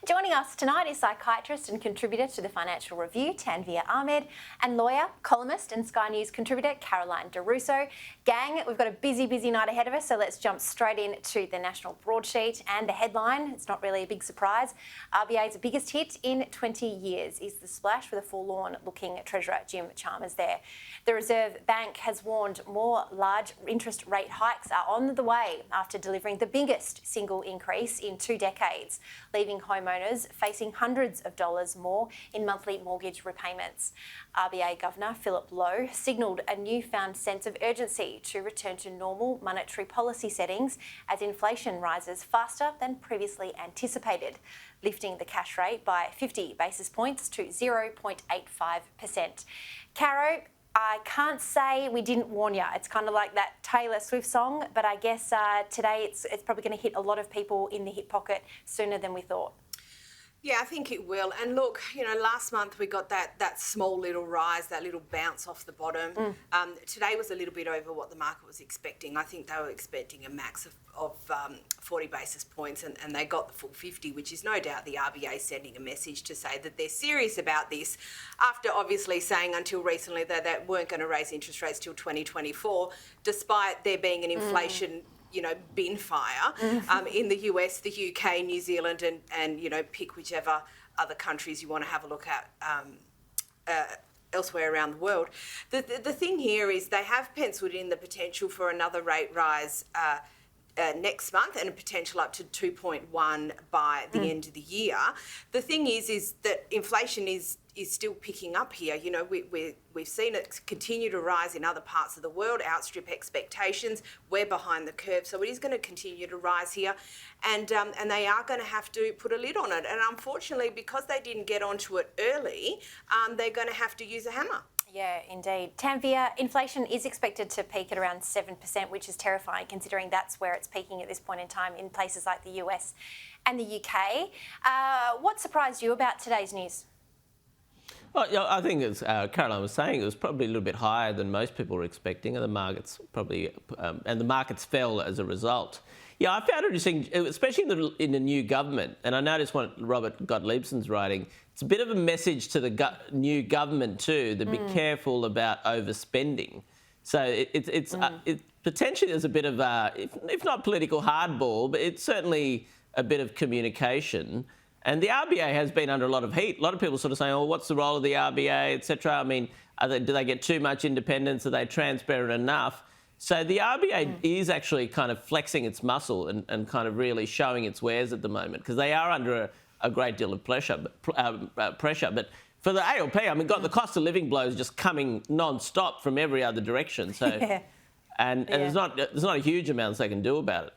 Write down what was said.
Joining us tonight is psychiatrist and contributor to the Financial Review, Tanvir Ahmed, and lawyer, columnist and Sky News contributor, Caroline Di Russo. Gang, we've got a busy night ahead of us, so let's jump straight into the national broadsheet. And the headline, it's not really a big surprise, RBA's biggest hit in 20 years is the splash with a forlorn-looking Treasurer Jim Chalmers there. The Reserve Bank has warned more large interest rate hikes are on the way after delivering the biggest single increase in 2 decades, leaving homeowners facing hundreds of dollars more in monthly mortgage repayments. RBA Governor Philip Lowe signalled a newfound sense of urgency to return to normal monetary policy settings as inflation rises faster than previously anticipated, lifting the cash rate by 50 basis points to 0.85%. Caro, I can't say we didn't warn you. It's kind of like that Taylor Swift song, but I guess today it's probably going to hit a lot of people in the hip pocket sooner than we thought. Yeah, I think it will. And look, last month we got that small little rise, that little bounce off the bottom. Today was a little bit over what the market was expecting. I think they were expecting a max of 40 basis points and they got the full 50, which is no doubt the RBA sending a message to say that they're serious about this after obviously saying until recently that they weren't going to raise interest rates till 2024, despite there being an inflation bin fire in the US, the UK, New Zealand, and pick whichever other countries you want to have a look at elsewhere around the world. The thing here is they have penciled in the potential for another rate rise next month and a potential up to 2.1 by the end of the year. The thing is that inflation is still picking up here. We've seen it continue to rise in other parts of the world, outstrip expectations. We're behind the curve, so it is going to continue to rise here, and they are going to have to put a lid on it. And unfortunately, because they didn't get onto it early, they're going to have to use a hammer. Yeah, indeed. Tanvir, inflation is expected to peak at around 7%, which is terrifying considering that's where it's peaking at this point in time in places like the US and the UK. What surprised you about today's news? Well, I think, as Caroline was saying, it was probably a little bit higher than most people were expecting, and the markets fell as a result. Yeah, I found it interesting, especially in the new government, and I noticed what Robert Gottliebsen's writing. It's a bit of a message to the new government too, to be careful about overspending. So it's potentially there's a bit of if not political hardball, but it's certainly a bit of communication. And the RBA has been under a lot of heat. A lot of people sort of saying, "Oh, what's the role of the RBA, etc." I mean, do they get too much independence? Are they transparent enough? So the RBA is actually kind of flexing its muscle and kind of really showing its wares at the moment because they are under a great deal of pressure. But for the ALP, I mean, the cost of living blows just coming non-stop from every other direction. So, and there's not a huge amount they can do about it.